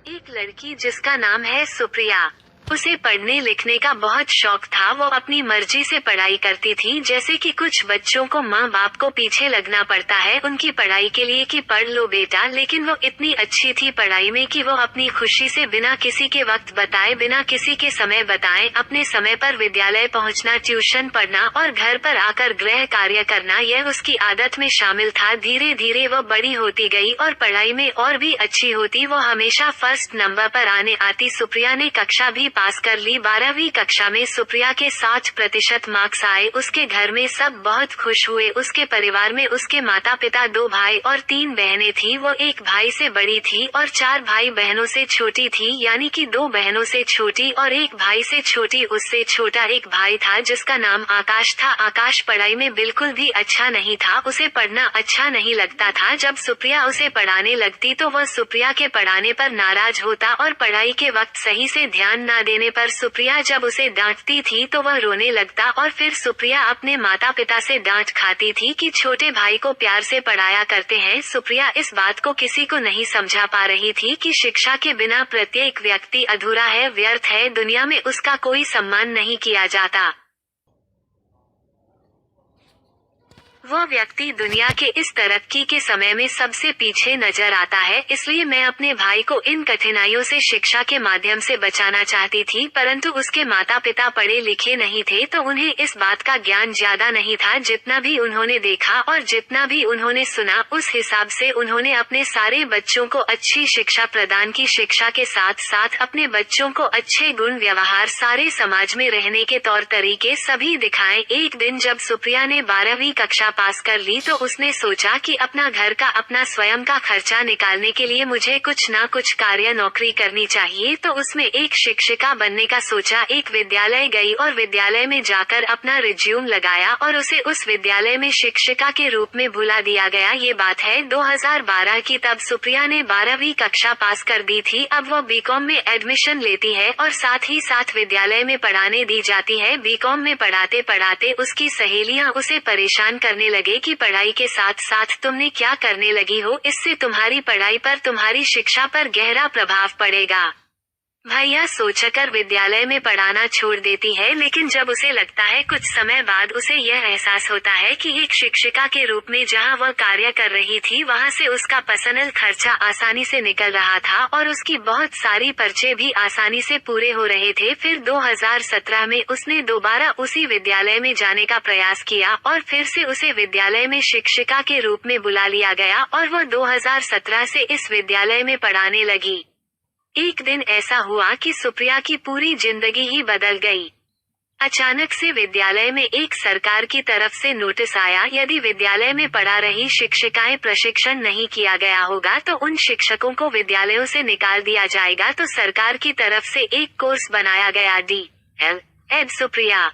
एक लड़की जिसका नाम है सुप्रिया। उसे पढ़ने लिखने का बहुत शौक था। वो अपनी मर्जी से पढ़ाई करती थी। जैसे कि कुछ बच्चों को माँ बाप को पीछे लगना पड़ता है उनकी पढ़ाई के लिए कि पढ़ लो बेटा, लेकिन वो इतनी अच्छी थी पढ़ाई में कि वो अपनी खुशी से बिना किसी के वक्त बताए, बिना किसी के समय बताए, अपने समय पर विद्यालय पहुँचना, ट्यूशन पढ़ना और घर पर आकर गृह कार्य करना, यह उसकी आदत में शामिल था। धीरे धीरे वो बड़ी होती गई और पढ़ाई में और भी अच्छी होती। वो हमेशा फर्स्ट नंबर पर आने आती। सुप्रिया ने कक्षा भी पास कर ली। 12वीं कक्षा में सुप्रिया के 60% मार्क्स आए। उसके घर में सब बहुत खुश हुए। उसके परिवार में उसके माता पिता, 2 भाई और 3 बहनें थी। वो एक भाई से बड़ी थी और 4 भाई बहनों से छोटी थी, यानी कि 2 बहनों से छोटी और एक भाई से छोटी। उससे छोटा एक भाई था जिसका नाम आकाश था। आकाश पढ़ाई में बिल्कुल भी अच्छा नहीं था। उसे पढ़ना अच्छा नहीं लगता था। जब सुप्रिया उसे पढ़ाने लगती तो वह सुप्रिया के पढ़ाने पर नाराज होता और पढ़ाई के वक्त सही से ध्यान न देने पर सुप्रिया जब उसे डांटती थी तो वह रोने लगता और फिर सुप्रिया अपने माता पिता से डांट खाती थी कि छोटे भाई को प्यार से पढ़ाया करते हैं। सुप्रिया इस बात को किसी को नहीं समझा पा रही थी कि शिक्षा के बिना प्रत्येक व्यक्ति अधूरा है, व्यर्थ है, दुनिया में उसका कोई सम्मान नहीं किया जाता। वह व्यक्ति दुनिया के इस तरक्की के समय में सबसे पीछे नजर आता है। इसलिए मैं अपने भाई को इन कठिनाइयों से शिक्षा के माध्यम से बचाना चाहती थी, परंतु उसके माता पिता पढ़े लिखे नहीं थे तो उन्हें इस बात का ज्ञान ज्यादा नहीं था। जितना भी उन्होंने देखा और जितना भी उन्होंने सुना, उस हिसाब से उन्होंने अपने सारे बच्चों को अच्छी शिक्षा प्रदान की। शिक्षा के साथ साथ अपने बच्चों को अच्छे गुण, व्यवहार, सारे समाज में रहने के तौर तरीके सभी दिखाए। एक दिन जब सुप्रिया ने 12वीं कक्षा पास कर ली तो उसने सोचा कि अपना घर का, अपना स्वयं का खर्चा निकालने के लिए मुझे कुछ ना कुछ कार्य, नौकरी करनी चाहिए। तो उसमें एक शिक्षिका बनने का सोचा। एक विद्यालय गई और विद्यालय में जाकर अपना रिज्यूम लगाया और उसे उस विद्यालय में शिक्षिका के रूप में बुला दिया गया। ये बात है 2012 की। तब सुप्रिया ने 12वीं कक्षा पास कर दी थी। अब वो बीकॉम में एडमिशन लेती है और साथ ही साथ विद्यालय में पढ़ाने दी जाती है। बीकॉम में पढ़ाते पढ़ाते उसकी सहेलियां उसे परेशान करने लगे कि पढ़ाई के साथ साथ तुमने क्या करने लगी हो, इससे तुम्हारी पढ़ाई पर, तुम्हारी शिक्षा पर गहरा प्रभाव पड़ेगा। भैया सोचकर विद्यालय में पढ़ाना छोड़ देती है, लेकिन जब उसे लगता है, कुछ समय बाद उसे यह एहसास होता है कि एक शिक्षिका के रूप में जहां वह कार्य कर रही थी वहां से उसका पर्सनल खर्चा आसानी से निकल रहा था और उसकी बहुत सारी पर्चे भी आसानी से पूरे हो रहे थे। फिर 2017 में उसने दोबारा उसी विद्यालय में जाने का प्रयास किया और फिर से उसे विद्यालय में शिक्षिका के रूप में बुला लिया गया और वह 2017 से इस विद्यालय में पढ़ाने लगी। एक दिन ऐसा हुआ कि सुप्रिया की पूरी जिंदगी ही बदल गई। अचानक से विद्यालय में एक सरकार की तरफ से नोटिस आया, यदि विद्यालय में पढ़ा रही शिक्षिकाएं प्रशिक्षण नहीं किया गया होगा तो उन शिक्षकों को विद्यालयों से निकाल दिया जाएगा। तो सरकार की तरफ से एक कोर्स बनाया गया, DL-Ed। सुप्रिया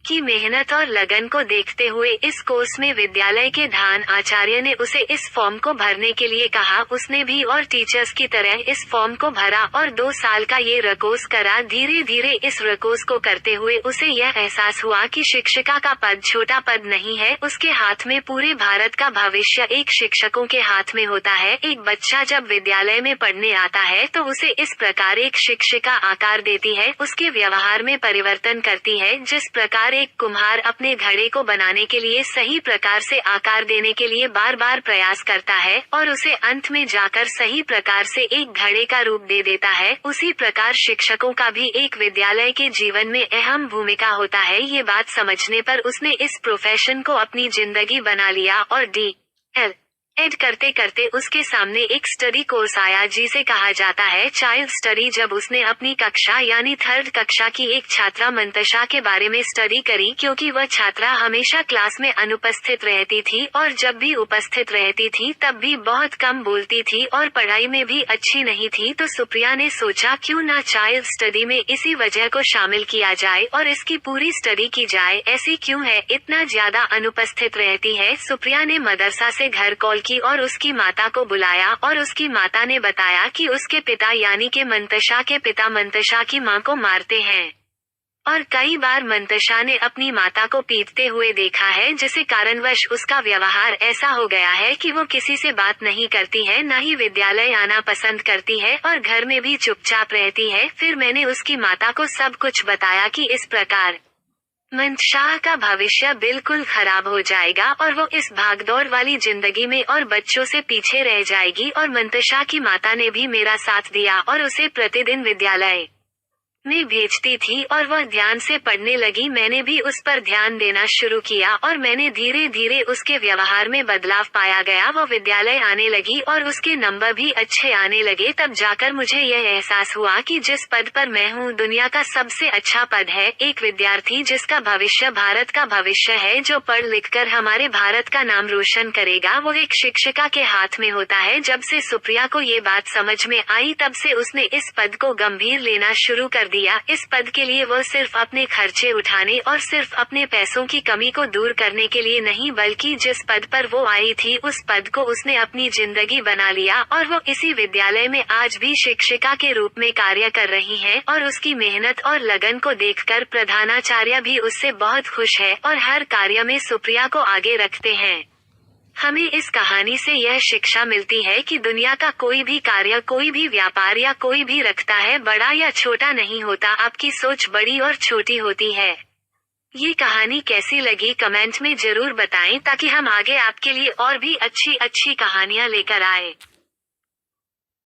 की मेहनत और लगन को देखते हुए इस कोर्स में विद्यालय के प्रधान आचार्य ने उसे इस फॉर्म को भरने के लिए कहा। उसने भी और टीचर्स की तरह इस फॉर्म को भरा और 2 साल का ये रकोर्स करा। धीरे धीरे इस रकोर्स को करते हुए उसे यह एहसास हुआ कि शिक्षिका का पद छोटा पद नहीं है। उसके हाथ में पूरे भारत का भविष्य एक शिक्षकों के हाथ में होता है। एक बच्चा जब विद्यालय में पढ़ने आता है तो उसे इस प्रकार एक शिक्षिका आकार देती है, उसके व्यवहार में परिवर्तन करती है। जिस प्रकार एक कुम्हार अपने घड़े को बनाने के लिए सही प्रकार से आकार देने के लिए बार बार प्रयास करता है और उसे अंत में जाकर सही प्रकार से एक घड़े का रूप दे देता है, उसी प्रकार शिक्षकों का भी एक विद्यालय के जीवन में अहम भूमिका होता है। ये बात समझने पर उसने इस प्रोफेशन को अपनी जिंदगी बना लिया और DL-Ed करते करते उसके सामने एक स्टडी कोर्स आया जिसे कहा जाता है चाइल्ड स्टडी। जब उसने अपनी कक्षा यानी 3rd कक्षा की एक छात्रा मंतशा के बारे में स्टडी करी, क्योंकि वह छात्रा हमेशा क्लास में अनुपस्थित रहती थी और जब भी उपस्थित रहती थी तब भी बहुत कम बोलती थी और पढ़ाई में भी अच्छी नहीं थी, तो सुप्रिया ने सोचा क्यों ना चाइल्ड स्टडी में इसी वजह को शामिल किया जाए और इसकी पूरी स्टडी की जाए। ऐसी क्यों है, इतना ज्यादा अनुपस्थित रहती है। सुप्रिया ने मदरसा से घर कॉल की और उसकी माता को बुलाया और उसकी माता ने बताया कि उसके पिता यानी कि मंतशा के पिता मंतशा की मां को मारते हैं और कई बार मंतशा ने अपनी माता को पीटते हुए देखा है, जिसे कारणवश उसका व्यवहार ऐसा हो गया है कि वो किसी से बात नहीं करती है, न ही विद्यालय आना पसंद करती है और घर में भी चुपचाप रहती है। फिर मैंने उसकी माता को सब कुछ बताया कि इस प्रकार मंतशा का भविष्य बिल्कुल खराब हो जाएगा और वो इस भागदौड़ वाली जिंदगी में और बच्चों से पीछे रह जाएगी। और मंतशा की माता ने भी मेरा साथ दिया और उसे प्रतिदिन विद्यालय में भेजती थी और वह ध्यान से पढ़ने लगी। मैंने भी उस पर ध्यान देना शुरू किया और मैंने धीरे धीरे उसके व्यवहार में बदलाव पाया गया। वो विद्यालय आने लगी और उसके नंबर भी अच्छे आने लगे। तब जाकर मुझे यह एहसास हुआ कि जिस पद पर मैं हूँ दुनिया का सबसे अच्छा पद है। एक विद्यार्थी जिसका भविष्य भारत का भविष्य है, जो पढ़ लिख कर हमारे भारत का नाम रोशन करेगा, वो एक शिक्षिका के हाथ में होता है। जब से सुप्रिया को ये बात समझ में आई, तब से उसने इस पद को गंभीर लेना शुरू कर दिया। इस पद के लिए वो सिर्फ अपने खर्चे उठाने और सिर्फ अपने पैसों की कमी को दूर करने के लिए नहीं, बल्कि जिस पद पर वो आई थी उस पद को उसने अपनी जिंदगी बना लिया। और वो इसी विद्यालय में आज भी शिक्षिका के रूप में कार्य कर रही हैं और उसकी मेहनत और लगन को देखकर प्रधानाचार्य भी उससे बहुत खुश है और हर कार्य में सुप्रिया को आगे रखते हैं। हमें इस कहानी से यह शिक्षा मिलती है कि दुनिया का कोई भी कार्य, कोई भी व्यापार या कोई भी रखता है, बड़ा या छोटा नहीं होता। आपकी सोच बड़ी और छोटी होती है। ये कहानी कैसी लगी कमेंट में जरूर बताएं, ताकि हम आगे आपके लिए और भी अच्छी अच्छी कहानियां लेकर आए।